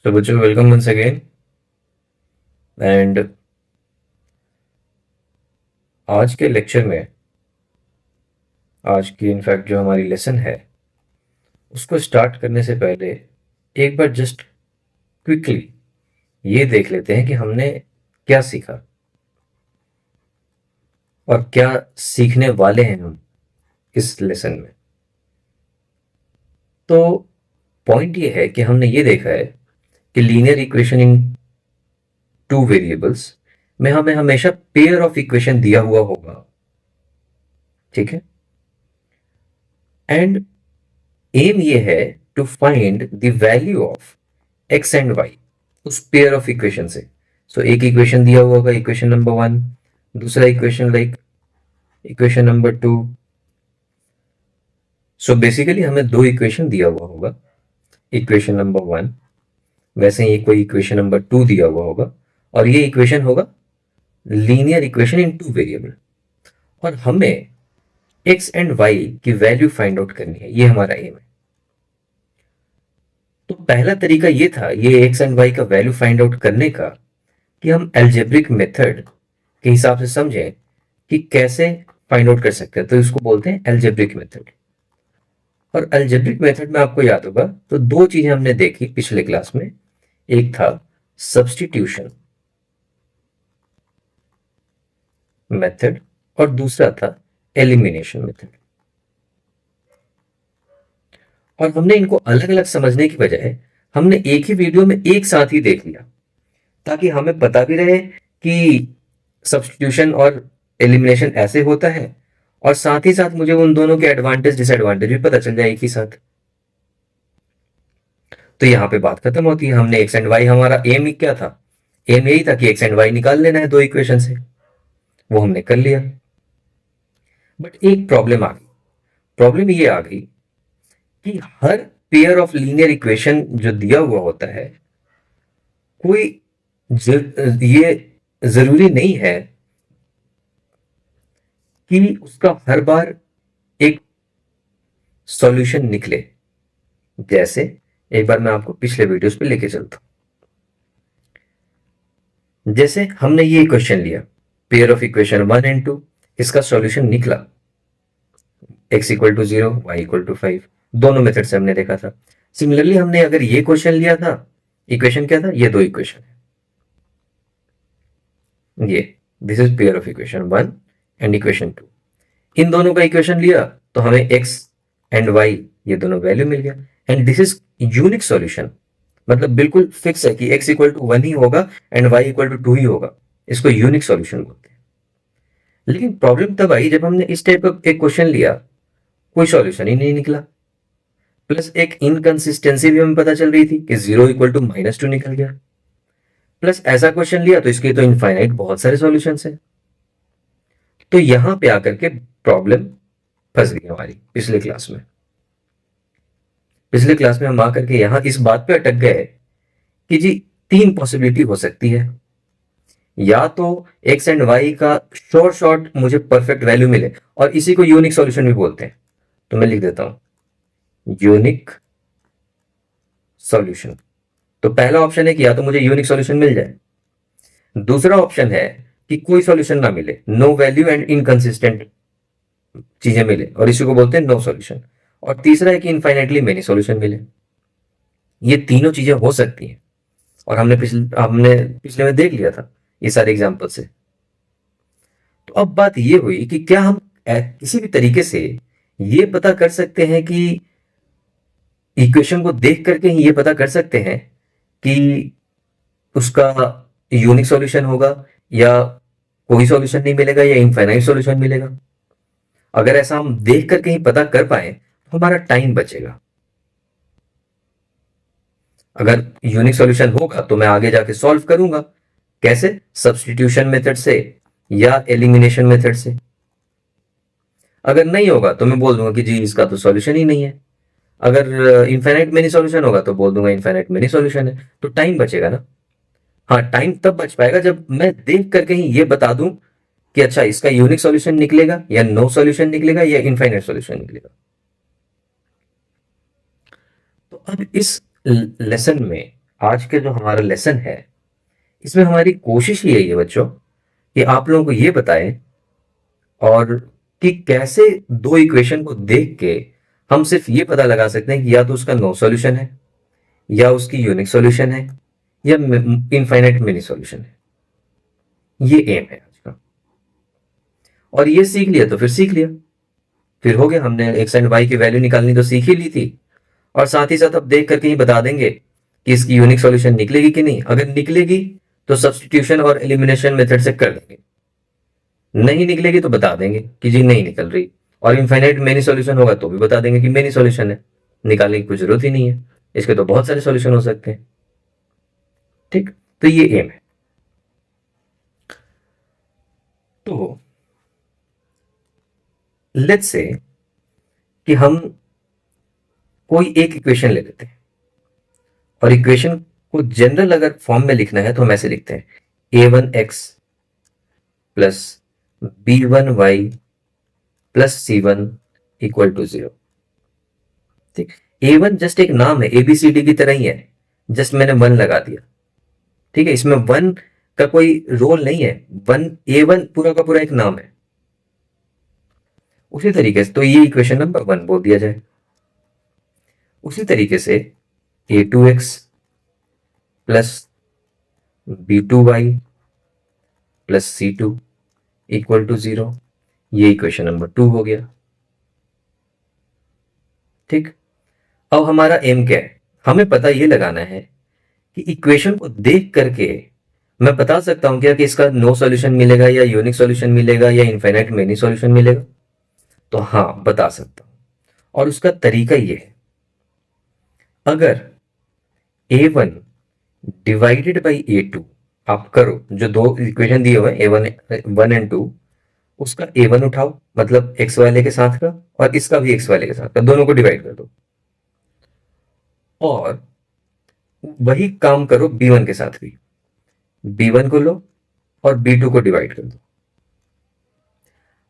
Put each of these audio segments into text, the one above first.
तो बच्चों welcome once again. And आज के लेक्चर में, आज की इनफैक्ट जो हमारी लेसन है, उसको स्टार्ट करने से पहले एक बार जस्ट क्विकली ये देख लेते हैं कि हमने क्या सीखा और क्या सीखने वाले हैं हम इस लेसन में। तो पॉइंट ये है कि हमने ये देखा है कि linear equation in two variables में हमें हमेशा पेयर ऑफ इक्वेशन दिया हुआ होगा, ठीक है। एंड एम ये है to find the value of X and Y उस पेयर ऑफ इक्वेशन से। सो एक इक्वेशन दिया हुआ होगा, इक्वेशन नंबर वन, दूसरा equation like equation number two. So basically हमें दो इक्वेशन दिया हुआ होगा, इक्वेशन नंबर वन, वैसे ही कोई इक्वेशन नंबर टू दिया हुआ होगा, और ये इक्वेशन होगा linear equation in two variable, और हमें एक्स एंड वाई की वैल्यू फाइंड आउट करनी है। ये हमारा एम है। तो पहला तरीका ये था, ये एक्स एंड वाई का वैल्यू फाइंड आउट करने का, कि हम एल्जेब्रिक मेथड के हिसाब से समझें कि कैसे फाइंड आउट कर सकते हैं। तो इसको बोलते हैं एल्जेब्रिक मेथड। और एल्जेब्रिक मेथड में आपको याद होगा तो दो चीजें हमने देखी पिछले क्लास में। एक था सब्स्टिट्यूशन मेथड और दूसरा था एलिमिनेशन मेथड। और हमने इनको अलग अलग समझने की बजाय हमने एक ही वीडियो में एक साथ ही देख लिया, ताकि हमें पता भी रहे कि सब्स्टिट्यूशन और एलिमिनेशन ऐसे होता है, और साथ ही साथ मुझे उन दोनों के एडवांटेज डिसएडवांटेज भी पता चल जाए एक ही साथ। तो यहाँ पे बात खत्म होती है। हमने एक्स एंड वाई, हमारा एम क्या था? एम यही था कि एक्स एंड वाई निकाल लेना है दो इक्वेशन से। वो हमने कर लिया। बट एक प्रॉब्लम आ गई। प्रॉब्लम ये आ गई कि हर पेयर ऑफ लीनियर इक्वेशन जो दिया हुआ होता है, कोई ये जरूरी नहीं है कि उसका हर बार एक सॉल्यूशन निकले। जैसे एक बार मैं आपको पिछले वीडियोस पे लेके चलता हूं। जैसे हमने ये इक्वेशन लिया, pair of equation one and two, इसका सॉल्यूशन निकला x equal to 0, y equal to 5। दोनों मेथड से हमने देखा था। सिमिलरली हमने अगर ये क्वेश्चन लिया था, इक्वेशन क्या था? ये दो इक्वेशन है, ये this is pair of equation one and equation two. इन दोनों का इक्वेशन लिया तो हमें x एंड y ये दोनों वैल्यू मिल गया। And this is unique solution, मतलब बिल्कुल फिक्स है कि x इक्वल टू वन ही होगा and y equal to two ही होगा। इसको यूनिक सॉल्यूशन बोलते हैं। लेकिन प्रॉब्लम तब आई जब हमने इस टाइप का एक क्वेश्चन लिया, कोई सॉल्यूशन ही नहीं निकला। प्लस एक इनकंसिस्टेंसी भी हमें पता चल रही थी कि 0 इक्वल टू -2 निकल गया। प्लस ऐसा क्वेश्चन लिया तो इसके तो इनफाइनाइट बहुत सारे सॉल्यूशंस हैं। तो यहां पे आकर के प्रॉब्लम फंस गई हमारी पिछले क्लास में। पिछले क्लास में हम आकर के यहां इस बात पे अटक गए कि जी तीन पॉसिबिलिटी हो सकती है। या तो एक्स एंड वाई का शॉर्ट शॉर्ट मुझे परफेक्ट वैल्यू मिले, और इसी को यूनिक सॉल्यूशन भी बोलते हैं। तो मैं लिख देता हूं यूनिक सॉल्यूशन। तो पहला ऑप्शन है कि या तो मुझे यूनिक सॉल्यूशन मिल जाए, दूसरा ऑप्शन है कि कोई सॉल्यूशन ना मिले, नो वैल्यू एंड इनकंसिस्टेंट चीजें मिले, और इसी को बोलते हैं नो सॉल्यूशन। और तीसरा है कि इनफाइनाइटली मेनी सॉल्यूशन मिले। ये तीनों चीजें हो सकती हैं, और हमने पिछले में देख लिया था ये सारे एग्जाम्पल से। तो अब बात ये हुई कि क्या हम किसी भी तरीके से ये पता कर सकते हैं कि इक्वेशन को देख करके ही ये पता कर सकते हैं कि उसका यूनिक सॉल्यूशन होगा, या कोई सॉल्यूशन नहीं मिलेगा, या इनफाइनाइट सॉल्यूशन मिलेगा। अगर ऐसा हम देख करके ही पता कर पाए तो हमारा टाइम बचेगा। अगर यूनिक सॉल्यूशन होगा तो मैं आगे जाके सॉल्व करूंगा। कैसे? सब्स्टिट्यूशन मेथड से या एलिमिनेशन मेथड से। अगर नहीं होगा तो मैं बोल दूंगा कि जी इसका तो सॉल्यूशन ही नहीं है। अगर इनफाइनाइट मेनी सॉल्यूशन होगा तो बोल दूंगा इनफाइनाइट मेनी सॉल्यूशन है। तो टाइम बचेगा ना। हाँ, टाइम तब बच पाएगा जब मैं देख करके ही ये बता दूं कि अच्छा इसका यूनिक सॉल्यूशन निकलेगा, या नो सॉल्यूशन निकलेगा, या इनफाइनाइट सॉल्यूशन निकलेगा। तो अब इस लेसन में आज के जो हमारा लेसन है, इसमें हमारी कोशिश ही यही है बच्चों कि आप लोगों को ये बताएं और कि कैसे दो इक्वेशन को देख के हम सिर्फ ये पता लगा सकते हैं कि या तो उसका नो सॉल्यूशन है, या उसकी यूनिक सॉल्यूशन है, या इनफाइनाइट मिनी सॉल्यूशन है। ये एम है आज का। और ये सीख लिया तो फिर सीख लिया, फिर हो गया, हमने एक्स एंड वाई की वैल्यू निकालनी तो सीख ही ली थी। और साथ ही साथ अब देख करके ही बता देंगे कि इसकी यूनिक सॉल्यूशन निकलेगी कि नहीं। अगर निकलेगी तो सब्स्टिट्यूशन और एलिमिनेशन मेथड से कर देंगे, नहीं निकलेगी तो बता देंगे कि जी नहीं निकल रही। और इनफाइनाइट मेनी सॉल्यूशन होगा तो भी बता देंगे कि मेनी सॉल्यूशन है, निकालने की कोई जरूरत ही नहीं है, इसके तो बहुत सारे सॉल्यूशन हो सकते हैं। ठीक, तो ये एम है। तो लेट्स से कि हम कोई एक इक्वेशन ले लेते हैं, और इक्वेशन को जनरल अगर फॉर्म में लिखना है तो हम ऐसे लिखते हैं a1x plus b1y plus c1 equal to 0। ठीक, a1 जस्ट एक नाम है, ABCD की तरह ही है, जस्ट मैंने वन लगा दिया। ठीक है, इसमें वन का कोई रोल नहीं है, वन A1 पूरा का पूरा एक नाम है। उसी तरीके से तो ये इक्वेशन नंबर वन बोल दिया जाए। उसी तरीके से a2x plus b2y plus c2 equal to 0, ये इक्वेशन नंबर 2 हो गया। ठीक, अब हमारा एम क्या है, हमें पता ये लगाना है कि इक्वेशन को देख करके मैं बता सकता हूं क्या कि इसका नो सॉल्यूशन मिलेगा, या यूनिक सॉल्यूशन मिलेगा, या इनफाइनाइट मेनी सॉल्यूशन मिलेगा। तो हाँ, बता सकता हूं। और उसका तरीका ये है, अगर a1 डिवाइडेड बाई a2 आप करो, जो दो इक्वेशन दिए हुए a1 एंड 2, उसका a1 उठाओ, मतलब x वाले के साथ का, और इसका भी x वाले के साथ का, दोनों को डिवाइड कर दो। और वही काम करो b1 के साथ भी, b1 को लो और b2 को डिवाइड कर दो।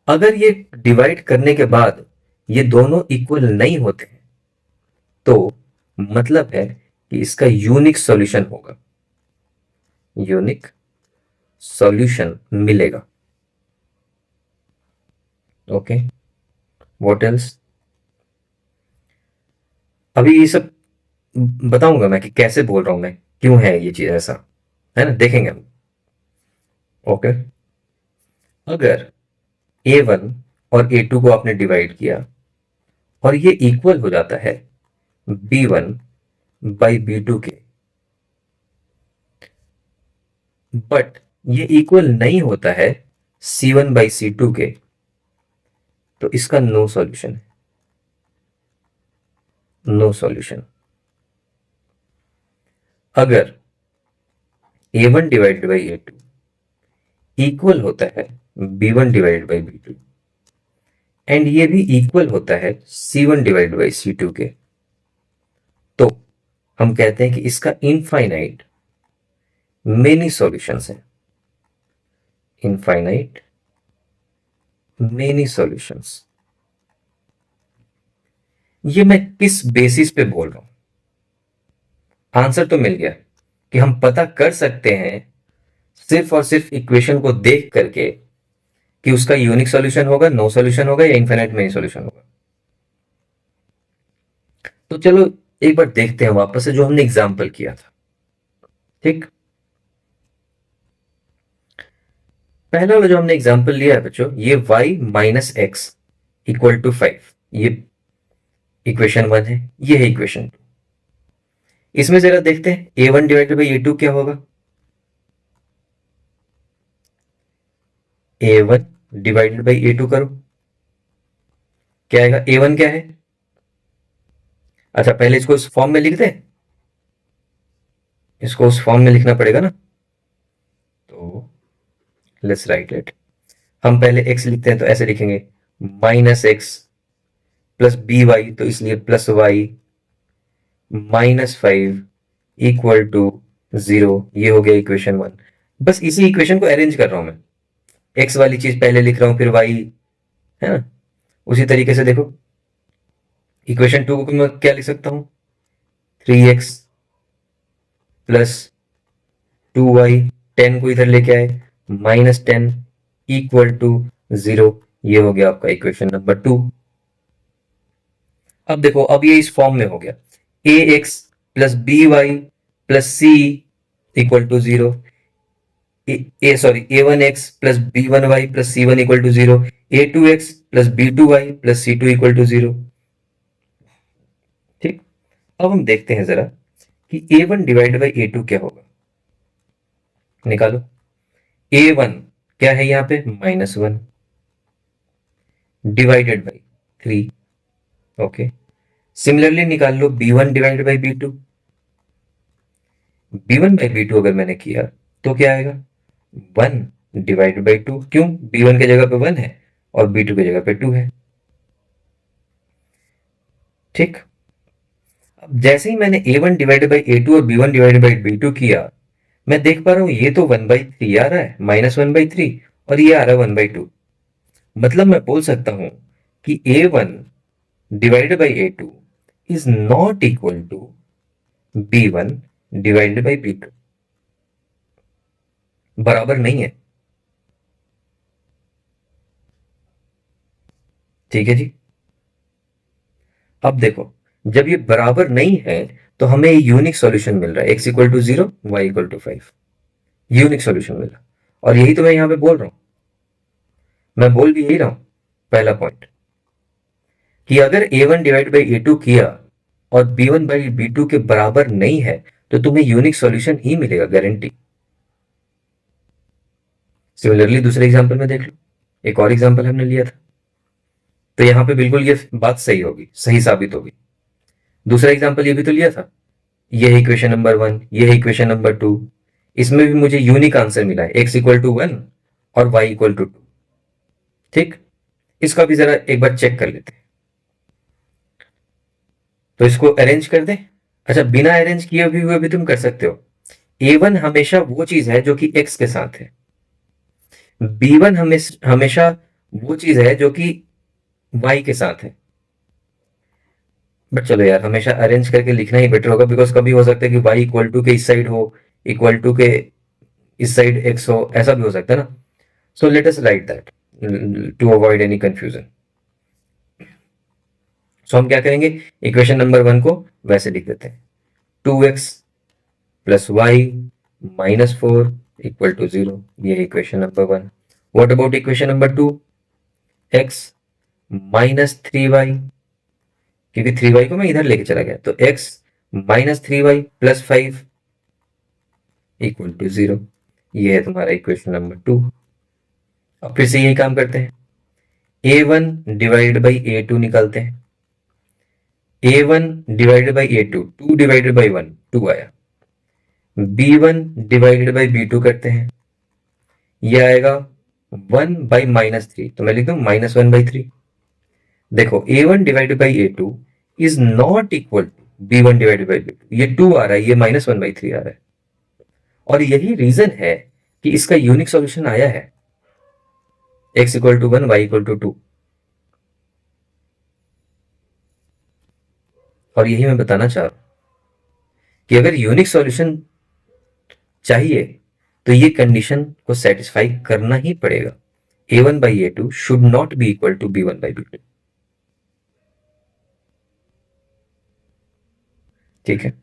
अगर ये डिवाइड करने के बाद ये दोनों इक्वल नहीं होते हैं, तो मतलब है कि इसका यूनिक सॉल्यूशन होगा, यूनिक सॉल्यूशन मिलेगा। Okay, what else. अभी ये सब बताऊंगा मैं कि कैसे बोल रहा हूं मैं, क्यों है ये चीज ऐसा, है ना, देखेंगे हम। ओके, अगर a1 और a2 को आपने डिवाइड किया और ये इक्वल हो जाता है b1 बाई b2 के, बट ये इक्वल नहीं होता है c1 बाई c2 के, तो इसका नो सॉल्यूशन है, नो सॉल्यूशन। अगर a1 divided by a2 equal होता है b1 divided by b2, and ये भी इक्वल होता है c1 डिवाइडेड बाई c2 के, तो हम कहते हैं कि इसका इनफाइनाइट मेनी सॉल्यूशंस हैं, इनफाइनाइट मेनी सॉल्यूशंस। ये मैं किस बेसिस पे बोल रहा हूं, आंसर तो मिल गया कि हम पता कर सकते हैं सिर्फ और सिर्फ इक्वेशन को देख करके कि उसका यूनिक सॉल्यूशन होगा, नो सॉल्यूशन होगा, या इनफाइनाइट मेनी सॉल्यूशन होगा। तो चलो एक बार देखते हैं वापस से जो हमने एग्जाम्पल किया था। ठीक, पहला वाला जो हमने एग्जाम्पल लिया है बच्चों, ये y minus x equal to 5, ये इक्वेशन 1 है, ये है इक्वेशन 2। इसमें जरा देखते हैं a1 डिवाइडेड बाई a2 क्या होगा। a1 डिवाइडेड बाई a2 करो, क्या आएगा, a1 क्या है। अच्छा, पहले इसको इस फॉर्म में लिख दें, इसको उस फॉर्म में लिखना पड़ेगा ना, तो लेट्स राइट इट। हम पहले x लिखते हैं तो ऐसे लिखेंगे, minus x plus b y, तो इसलिए plus y minus 5 equal to 0, ये हो गया इक्वेशन 1। बस इसी इक्वेशन को अरेंज कर रहा हूं मैं, x वाली चीज पहले लिख रहा हूं, फिर y, है ना। उसी तरीके से देखो इक्वेशन 2 को मैं क्या लिख सकता हूं, 3x प्लस 2y, 10 को इधर लेके आए, -10 इक्वल टू 0। ये हो गया आपका इक्वेशन नंबर 2। अब देखो, अब ये इस फॉर्म में हो गया, a x plus b y plus c equal to 0। A one x plus b one y plus c one equal to 0, a two x plus b two y plus c two equal to 0। ठीक, अब हम देखते हैं जरा कि a one divide by a two क्या होगा। निकालो। ए वन क्या है यहाँ पे, -1 डिवाइडेड बाई 3। ओके, सिमिलरली निकाल लो b one divided by b two. B one by b two अगर मैंने किया तो क्या आएगा, 1 डिवाइडेड बाई 2। क्यों, बी वन की जगह पे 1 है और बी टू की जगह पे 2 है। ठीक, अब जैसे ही मैंने a one divided by a two और b one divided by b two किया, मैं देख पा रहा हूं ये तो 1/3 आ रहा है, -1/3, और ये आ रहा है 1/2। मतलब मैं बोल सकता हूं कि a one divided by a two is not equal to b one divided by b two, बराबर नहीं है। ठीक है जी। अब देखो, जब ये बराबर नहीं है तो हमें यूनिक सॉल्यूशन मिल रहा है, x equal to 0, y equal to 5, unique solution मिला। और यही तो मैं यहां पे बोल रहा हूं, मैं बोल भी यही रहा हूं, पहला पॉइंट, कि अगर a one divide by a two किया और b one by b two के बराबर नहीं है तो तुम्हें यूनिक सॉल्यूशन ही मिलेगा, गारंटी। सिमिलरली दूसरे एग्जांपल में देख लो, एक और एग्जांपल हमने लिया था, तो यहां पे बिल्कुल ये बात सही होगी, सही साबित होगी। दूसरा एग्जांपल ये भी तो लिया था, ये है इक्वेशन नंबर 1, ये है इक्वेशन नंबर 2। इसमें भी मुझे यूनिक आंसर मिला है, x इक्वल टू 1 और y इक्वल टू 2। ठीक, इसका भी जरा एक बार चेक कर लेते हैं। तो इसको अरेंज कर दें। अच्छा, बिना अरेंज किए हुए भी तुम कर सकते हो। a1 हमेशा वो चीज है जो कि x के साथ है, b1 हमेशा वो चीज है जो कि y के साथ है। बट चलो यार, हमेशा अरेंज करके लिखना ही बेटर होगा, बिकॉज कभी हो सकता है कि y इक्वल टू के इस साइड हो, इक्वल टू के इस साइड x हो, ऐसा भी हो सकता है ना। So let us write that to avoid any confusion. So हम क्या करेंगे, इक्वेशन नंबर 1 को वैसे लिख देते हैं, 2x plus Y -4 equal to 0। ये है equation number 1। What about equation number 2, x -3y, क्योंकि 3y को मैं इधर लेके चला गया, तो x -3y plus 5 equal to 0। ये है तुम्हारा इक्वेशन नंबर 2। अब फिर से यही काम करते हैं, a1 डिवाइडेड बाई a2 निकालते हैं। a1 divided by a2, 2 divided by 1, 2 आया। b1 डिवाइडेड बाई b2 करते हैं, ये आएगा 1 बाई -3, तो मैं लिख दूं -1/3। देखो, a1 divided by a2 is not equal to b1 divided by b2, ये 2 आ रहा है, ये -1/3 आ रहा है। और यही रीजन है कि इसका यूनिक सॉल्यूशन आया है, x equal to 1, y equal to 2। और यही मैं बताना चाह रहा हूं कि अगर यूनिक सॉल्यूशन चाहिए तो ये कंडीशन को सेटिस्फाई करना ही पड़ेगा, a1 by a2 should not be equal to b1 by b2। ठीक है,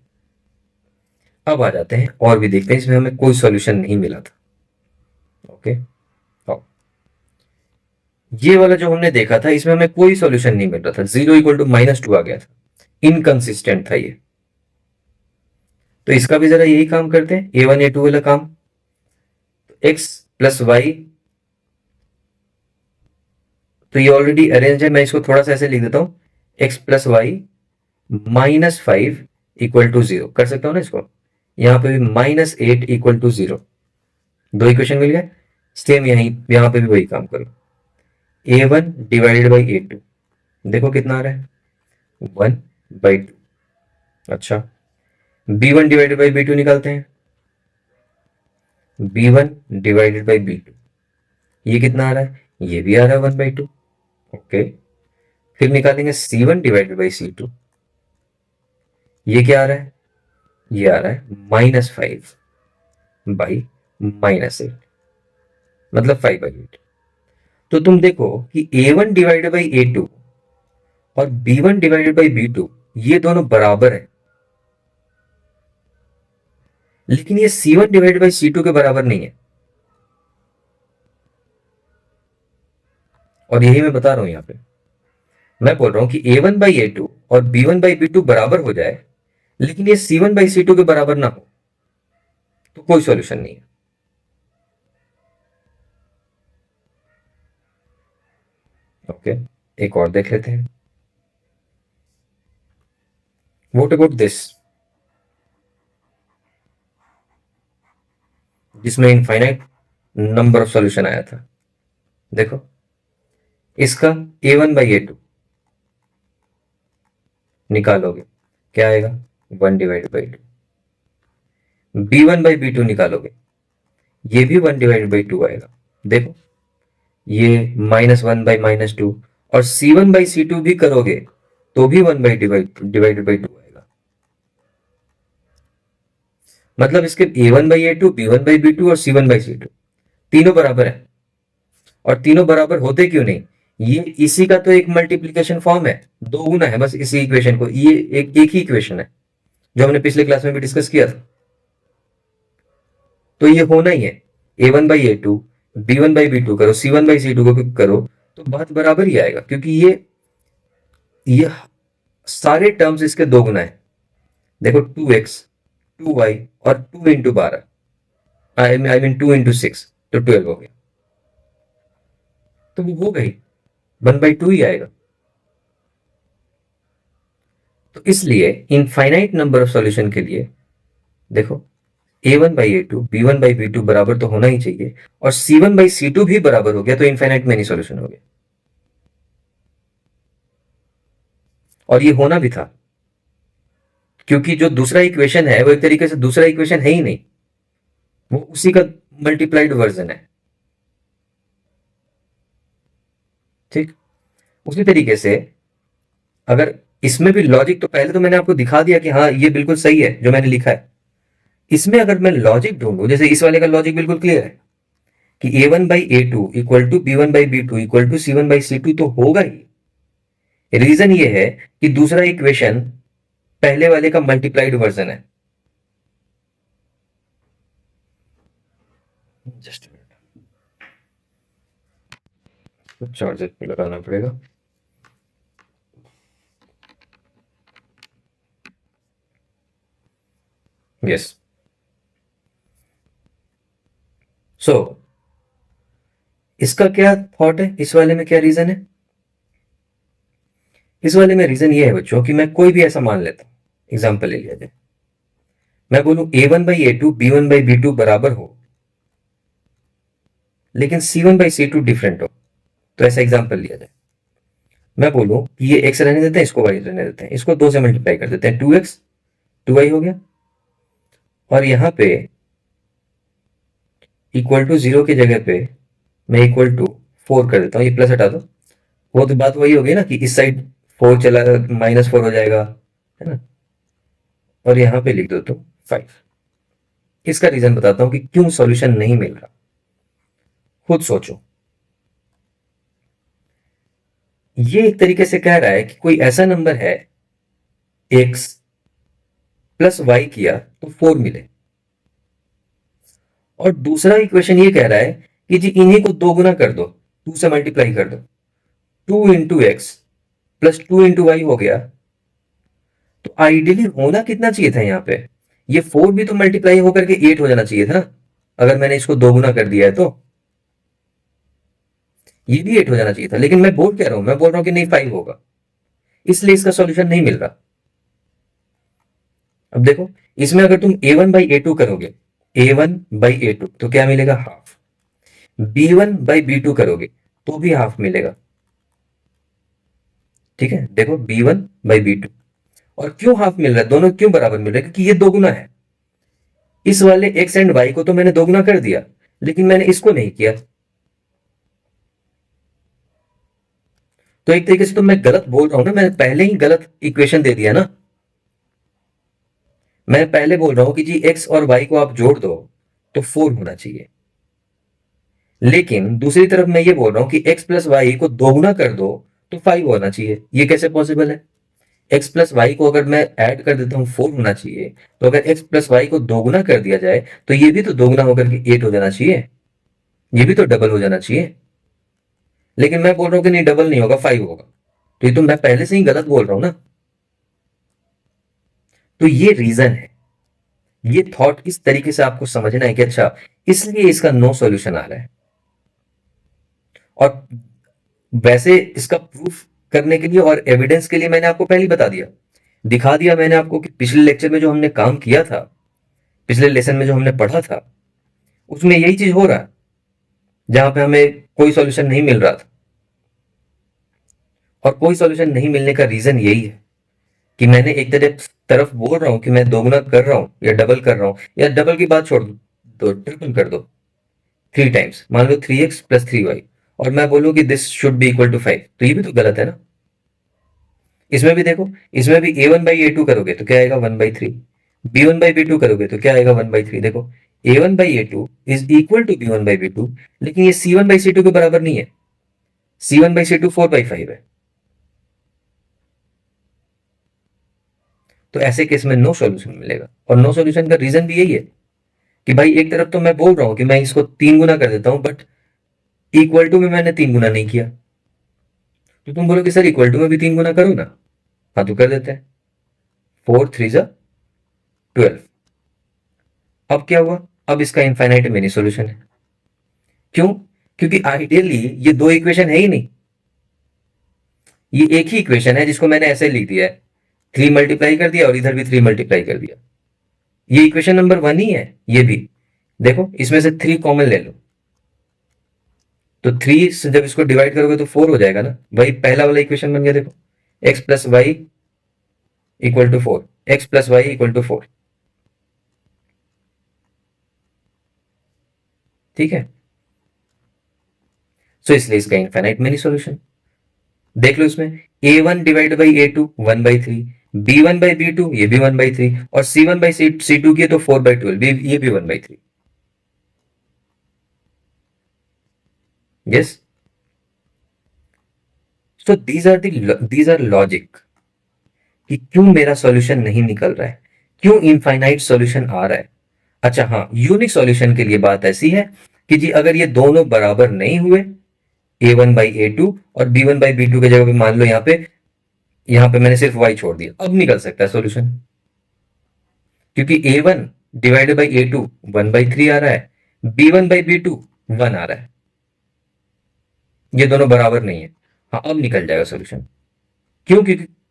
अब आ जाते हैं और भी देखते हैं, इसमें हमें कोई सॉल्यूशन नहीं मिला था। ओके, अब ये वाला जो हमने देखा था, इसमें हमें कोई सॉल्यूशन नहीं मिल रहा था, 0 इक्वल टू -2 आ गया था, इनकंसिस्टेंट था ये। तो इसका भी जरा यही काम करते हैं, a1 a2 वाला काम। x प्लस वाई, तो ये ऑलरेडी अरेंज है, मैं इसको थोड़ा सा ऐसे लिख देता हूं, x plus y -5 equal to 0 कर सकता हूं ना इसको। यहां पे भी -8 इक्वल टू 0, दो इक्वेशन मिल गए। सेम यहां पे भी वही काम करो, a1 डिवाइडेड बाई a2, देखो कितना आ रहा है, 1/2। अच्छा, b1 डिवाइडेड बाई b2 निकालते हैं, b1 डिवाइडेड बाई b2, ये कितना आ रहा है, ये भी आ रहा है 1/2। ओके, फिर निकालेंगे c1 डिवाइडेड बाई c2, ये क्या आ रहा है, ये आ रहा है -5/-8, मतलब 5/8। तो तुम देखो कि A1 डिवाइडेड बाई A2 और B1 डिवाइडेड बाई B2 ये दोनों बराबर है, लेकिन ये C1 डिवाइडेड बाई C2 के बराबर नहीं है। और यही मैं बता रहा हूं यहां पे, मैं बोल रहा हूं कि A1 बाई A2 और B1 बाई B2 बराबर हो जाए, लेकिन ये C1 बाई C2 के बराबर ना हो, तो कोई सॉल्यूशन नहीं है। ओके, एक और देख लेते हैं। व्हाट अबाउट दिस, जिसमें इनफाइनाइट नंबर ऑफ सॉल्यूशन आया था। देखो, इसका A1/A2 निकालोगे, क्या आएगा? 1/2। B1/B2 निकालोगे, ये भी 1/2 आएगा। देखो, ये -1/-2, और C1/C2 भी करोगे तो भी 1/2 आएगा। मतलब इसके A1/A2, B1/B2 और C1/C2 तीनों बराबर है। और तीनों बराबर होते क्यों नहीं? ये इसी का तो एक मल्टीप्लीकेशन फॉर्म है, दो गुना है बस इसी इक्वेशन को, ये एक ही इक्वेशन है जो हमने पिछले क्लास में भी डिस्कस किया था। तो ये होना ही है, A1/A2, B1/B2 करो, C1/C2 को करो, तो बात बराबर ही आएगा, क्योंकि ये सारे टर्म्स इसके दो गुना है। देखो, 2x, 2y और 2 × 12, आई मीन 2 × 6, तो 12 हो गया। तो वो हो गई, 1/2 ही आएगा। तो इसलिए इनफाइनाइट नंबर ऑफ सॉल्यूशन के लिए देखो, A1/A2, B1/B2 बराबर तो होना ही चाहिए, और C1/C2 भी बराबर हो गया, तो इनफाइनाइट मेनी सॉल्यूशन हो गया। और ये होना भी था, क्योंकि जो दूसरा इक्वेशन है वो एक तरीके से दूसरा इक्वेशन है ही नहीं, वो उसी का मल्टीप्लाइड वर्जन है। ठीक, उसी तरीके से अगर इसमें भी लॉजिक, तो पहले तो मैंने आपको दिखा दिया कि हाँ ये बिल्कुल सही है जो मैंने लिखा है। इसमें अगर मैं लॉजिक ढूंढूं, जैसे इस वाले का लॉजिक बिल्कुल क्लियर है कि A1/A2 equal to B1/B2 equal to C1/C2 तो होगा ही। रीजन ये है कि दूसरा इक्वेशन पहले वाले का मल्टीप्लाइड वर्जन है। जस्ट चार्जर पे लगाना पड़ेगा। यस, सो इसका क्या थॉट है, इस वाले में क्या रीजन है? इस वाले में रीजन ये है बच्चों कि मैं कोई भी ऐसा मान लेता हूं, एग्जाम्पल ले लिया जाए, मैं बोलूं A1/A2 B1/B2 बराबर हो, लेकिन C1/C2 डिफरेंट हो। तो ऐसा एग्जाम्पल लिया जाए, मैं बोलूं कि ये x रहने देते हैं, इसको y रहने देते हैं, इसको 2 से मल्टीप्लाई कर देते हैं, 2x 2y हो गया, और यहां पे इक्वल टू 0 की जगह पे मैं इक्वल टू 4 कर देता हूँ, ये प्लस हटा दो, वो तो बात वही होगी ना कि इस साइड 4 चला, -4 हो जाएगा, है ना? और यहां पे लिख दो तो 5। इसका रीजन बताता हूं कि क्यों सॉल्यूशन नहीं मिल रहा, खुद सोचो। ये एक तरीके से कह रहा है कि कोई ऐसा नंबर है, x प्लस वाई किया तो 4 मिले, और दूसरा इक्वेशन ये कह रहा है कि जी इन्हीं को दो गुना कर दो, 2 से मल्टीप्लाई कर दो, 2 × x प्लस 2 × y हो गया। तो आइडियली होना कितना चाहिए था यहाँ पे? ये 4 भी तो मल्टीप्लाई होकर के 8 हो जाना चाहिए था, अगर मैंने इसको दो गुना कर दिया है तो ये भी 8 हो जाना चाहिए था। लेकिन मैं बोल क्या रहा हूं, मैं बोल रहा हूं कि नहीं 5 होगा, इसलिए इसका सॉल्यूशन नहीं मिल रहा। अब देखो, इसमें अगर तुम A1/A2 करोगे, A1/A2 तो क्या मिलेगा? हाफ। B1/B2 करोगे तो भी हाफ मिलेगा। ठीक है, देखो B1/B2, और क्यों हाफ मिल रहा है, दोनों क्यों बराबर मिल रहे हैं? क्योंकि ये दो गुना है। इस वाले x एंड y को तो मैंने दोगुना कर दिया, लेकिन मैंने इसको नहीं किया। तो एक तरीके से तो मैं गलत बोल रहा हूं ना, मैंने पहले ही गलत इक्वेशन दे दिया ना। मैं पहले बोल रहा हूं कि जी x और y को आप जोड़ दो तो 4 होना चाहिए, लेकिन दूसरी तरफ मैं ये बोल रहा हूं कि x प्लस वाई को दोगुना कर दो तो 5 होना चाहिए। ये कैसे पॉसिबल है? x प्लस वाई को अगर मैं ऐड कर देता हूँ 4 होना चाहिए, तो अगर x प्लस वाई को दोगुना कर दिया जाए तो ये भी तो दोगुना होकर के 8 हो जाना चाहिए, ये भी तो डबल हो जाना चाहिए। लेकिन मैं बोल रहा हूँ कि नहीं, डबल नहीं होगा, 5 होगा। तो ये तो मैं पहले से ही गलत बोल रहा हूं ना। तो ये रीजन है, ये थॉट इस तरीके से आपको समझना है कि अच्छा इसलिए इसका नो सॉल्यूशन आ रहा है। और वैसे इसका प्रूफ करने के लिए और एविडेंस के लिए मैंने आपको पहले ही बता दिया, दिखा दिया मैंने आपको कि पिछले लेक्चर में जो हमने काम किया था, पिछले लेसन में जो हमने पढ़ा था, उसमें यही चीज हो रहा है, जहां पे हमें कोई सॉल्यूशन नहीं मिल रहा था। और कोई सॉल्यूशन नहीं मिलने का रीजन यही है कि मैंने एक तरफ बोल रहा हूं कि मैं दोगुना कर रहा हूं या डबल कर रहा हूं, या डबल की बात छोड़ दो, ट्रिपल कर दो, 3 टाइम्स, मान लो 3x प्लस 3y, और मैं बोलूं कि this should be equal to 5, तो ये भी तो गलत है ना। इसमें भी देखो, इसमें भी a1/a2 करोगे तो क्या आएगा 1/3, b1/b2 करोगे तो क्या आएगा 1/3। देखो a1/a2 is equal to b1/b2, लेकिन ये c1/c2 के बराबर नहीं है, c1/c2 4/5 है। तो ऐसे केस में नो सॉल्यूशन मिलेगा, और नो सॉल्यूशन का रीजन भी यही है कि भाई एक तरफ तो मैं बोल रहा हूं कि मैं इसको 3 गुना कर देता हूं, बट इक्वल टू में मैंने 3 गुना नहीं किया। तो तुम बोलोगे सर इक्वल टू में भी 3 गुना करो ना। हाँ तो कर देते हैं, 4 3 12। अब क्या हुआ? अब इसका इनफाइनाइट मिनी सॉल्यूशन है। क्यों? क्योंकि आइडियली ये दो इक्वेशन है ही नहीं, ये एक ही इक्वेशन है जिसको मैंने ऐसे लिख दिया है, 3 मल्टीप्लाई कर दिया और इधर भी 3 मल्टीप्लाई कर दिया। ये इक्वेशन नंबर 1 ही है ये भी। देखो इसमें से 3 कॉमन ले लो, तो 3 से जब इसको डिवाइड करोगे तो 4 हो जाएगा ना, वही पहला वाला इक्वेशन बन गया। देखो x plus y equal to 4, x plus y equal to 4। ठीक है, सो इसलिए इसका इनफाइनाइट मेनी सॉल्यूशन। देख लो इसमें a1 divide by a2 1/3, b1/b2 ये भी 1/3, और c1/c2 की तो 4/12 ये भी 1/3। Yes, so these are logic कि क्यों मेरा सॉल्यूशन नहीं निकल रहा है, क्यों इनफाइनाइट सॉल्यूशन आ रहा है। अच्छा हाँ, यूनिक सॉल्यूशन के लिए बात ऐसी है कि जी अगर ये दोनों बराबर नहीं हुए, a1/a2 और b1/b2 की जगह पे मान लो यहाँ पे मैंने सिर्फ y छोड़ दिया, अब निकल सकता है सॉल्यूशन। क्योंकि a1 डिवाइडेड बाई a2 1/3 आ रहा है, b1/b2 1 आ रहा है, ये दोनों बराबर नहीं है। हाँ अब निकल जाएगा सॉल्यूशन। क्यों?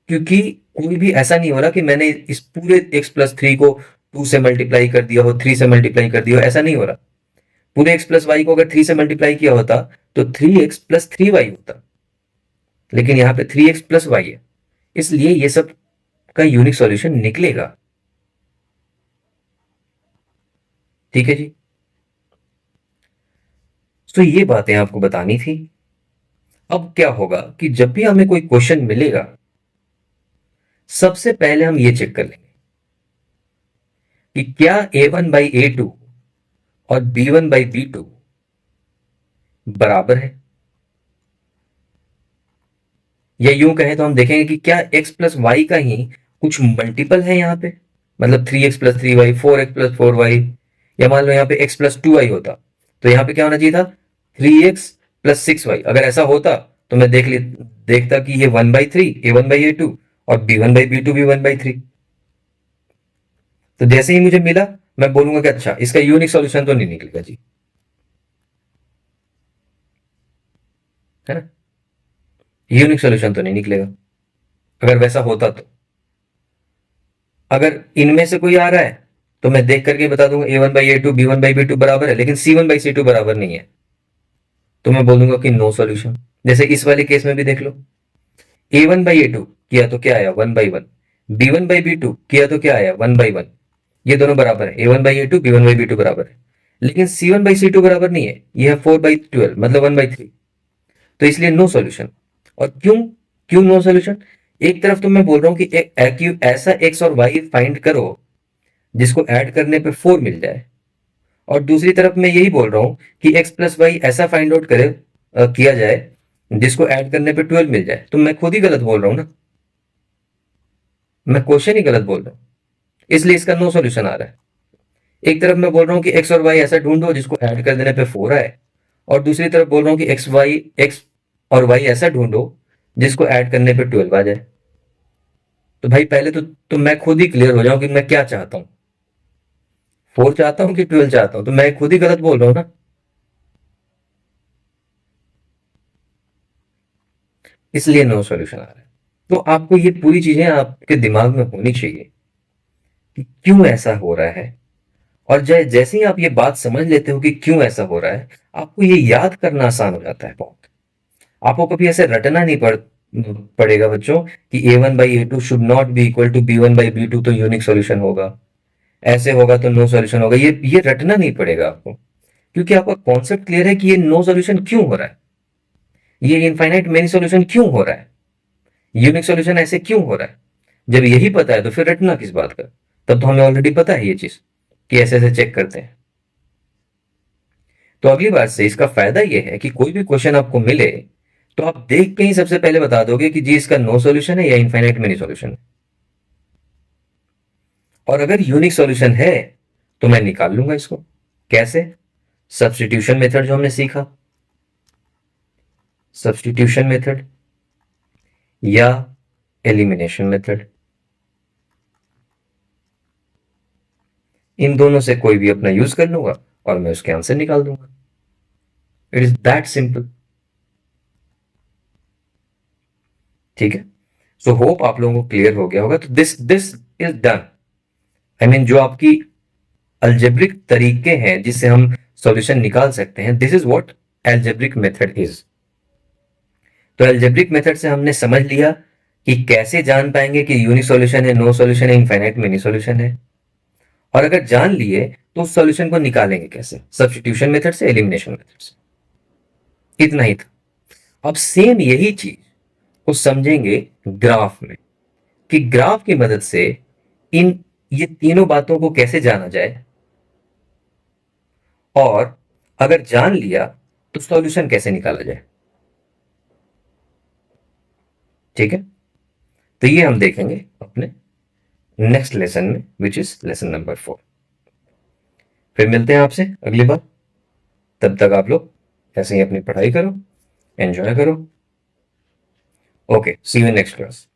क्योंकि कोई भी ऐसा नहीं हो रहा कि मैंने इस पूरे x प्लस 3 को 2 से मल्टीप्लाई कर दिया हो, 3 से मल्टीप्लाई कर दिया हो, ऐसा नहीं हो रहा। पूरे x प्लस वाई को अगर 3 से मल्टीप्लाई किया होता तो 3x प्लस 3y होता, लेकिन यहाँ पे 3x प्लस वाई है, इसलिए ये सब का यूनिक सॉल्यूशन निकलेगा। ठीक है जी, तो ये बातें आपको बतानी थी। अब क्या होगा कि जब भी हमें कोई क्वेश्चन मिलेगा, सबसे पहले हम ये चेक कर लेंगे कि क्या a1/a2 और b1/b2 बराबर है, या यूं कहें तो हम देखेंगे कि क्या x प्लस वाई का ही कुछ मल्टीपल है यहाँ पे, मतलब 3x plus 3y, 4x plus 4y, या मान लो यहाँ पे x प्लस 2y होता तो यहाँ पे क्या होना चाहिए था 3x प्लस 6y। अगर ऐसा होता तो मैं देखता कि ये 1/3 a1/a2 और b1/b2 भी 1/3। तो जैसे ही मुझे मिला मैं बोलूंगा कि अच्छा इसका यूनिक सॉल्यूशन तो नहीं निकलेगा जी, है ना, यूनिक सॉल्यूशन तो नहीं निकलेगा अगर वैसा होता तो। अगर इनमें से कोई आ रहा है तो मैं देख करके बता दूंगा a1/a2 b1/b2 बराबर है, लेकिन c1/c2 बराबर नहीं है, तो मैं बोलूंगा कि नो सॉल्यूशन। जैसे इस वाले केस में भी देख लो, a1/a2 किया तो क्या आया 1/1, b1/b2 किया तो क्या आया 1/1, ये दोनों बराबर है, a1/a2 b1/b2 बराबर है, लेकिन c1/c2 बराबर नहीं है, ये है 4/12 मतलब 1/3। तो इसलिए नो सॉल्यूशन। और क्यों? क्यों नो सॉल्यूशन? एक तरफ तो मैं बोल रहा हूं कि ऐसा एक्स और वाई फाइंड करो जिसको ऐड करने पे 4 मिल जाए, और दूसरी तरफ मैं यही बोल रहा हूं कि x प्लस वाई ऐसा फाइंड आउट किया जाए जिसको ऐड करने पे 12 मिल जाए, तो मैं खुद ही गलत बोल रहा हूं ना, मैं क्वेश्चन ही गलत बोल रहा हूं, इसलिए इसका नो सॉल्यूशन आ रहा है। एक तरफ मैं बोल रहा हूँ कि एक्स और वाई ऐसा ढूंढो जिसको ऐड कर देने पे 4 आए, और दूसरी तरफ बोल रहा हूँ कि एक्स और वाई ऐसा ढूंढो जिसको ऐड करने पे 12 आ जाए। तो भाई पहले तो मैं खुद ही क्लियर हो जाऊं कि मैं क्या चाहता हूँ, 4 चाहता हूँ कि 12 चाहता हूँ, तो मैं खुद ही गलत बोल रहा हूँ ना, इसलिए नो सॉल्यूशन आ रहा है। तो आपको ये पूरी चीजें आपके दिमाग में होनी चाहिए कि क्यों ऐसा हो रहा है, और जैसे ही आप ये बात समझ लेते हो कि क्यों ऐसा हो रहा है, आपको ये याद करना आसान हो जाता है बहुत। आपको कभी ऐसे रटना नहीं पड़ेगा बच्चों कि a1/a2 should not be equal to b1/b2 तो यूनिक सॉल्यूशन होगा, ऐसे होगा तो नो सॉल्यूशन होगा, ये रटना नहीं पड़ेगा आपको, क्योंकि आपका कॉन्सेप्ट क्लियर है कि ये नो सॉल्यूशन क्यों हो रहा है, ये इनफाइनाइट मेनी सॉल्यूशन क्यों हो रहा है, यूनिक सॉल्यूशन ऐसे क्यों हो रहा है। जब यही पता है तो फिर रटना किस बात का, तब तो हमें ऑलरेडी पता है ये चीज कि ऐसे ऐसे चेक करते हैं। तो अगली बार से इसका फायदा यह है कि कोई भी क्वेश्चन आपको मिले तो आप देख के ही सबसे पहले बता दोगे कि जी इसका नो सॉल्यूशन है या इनफाइनाइट मेनी सॉल्यूशन है, और अगर यूनिक सॉल्यूशन है तो मैं निकाल लूंगा इसको। कैसे? सब्स्टिट्यूशन मेथड जो हमने सीखा, सब्स्टिट्यूशन मेथड या एलिमिनेशन मेथड, इन दोनों से कोई भी अपना यूज कर लूंगा और मैं उसके आंसर निकाल दूंगा। It is that simple. ठीक है, सो होप आप लोगों को क्लियर हो गया होगा। तो this this is done. I mean जो आपकी अल्जेब्रिक तरीके हैं जिससे हम सॉल्यूशन निकाल सकते हैं, this is what algebraic method is. तो एल्जेब्रिक मेथड से हमने समझ लिया कि कैसे जान पाएंगे कि यूनिक सॉल्यूशन है, नो सॉल्यूशन है, इनफाइनाइट मेनी सॉल्यूशन है, और अगर जान लिए तो उस सॉल्यूशन को निकालेंगे कैसे, सब्स्टिट्यूशन मेथड से, एलिमिनेशन मेथड से। इतना ही था। अब सेम यही चीज को समझेंगे ग्राफ में, कि ग्राफ की मदद से इन ये तीनों बातों को कैसे जाना जाए, और अगर जान लिया तो सॉल्यूशन कैसे निकाला जाए। ठीक है, तो ये हम देखेंगे अपने नेक्स्ट लेसन में, विच इज लेसन नंबर 4। फिर मिलते हैं आपसे अगली बार। तब तक आप लोग ऐसे ही अपनी पढ़ाई करो, एंजॉय करो। Okay, see you in next class.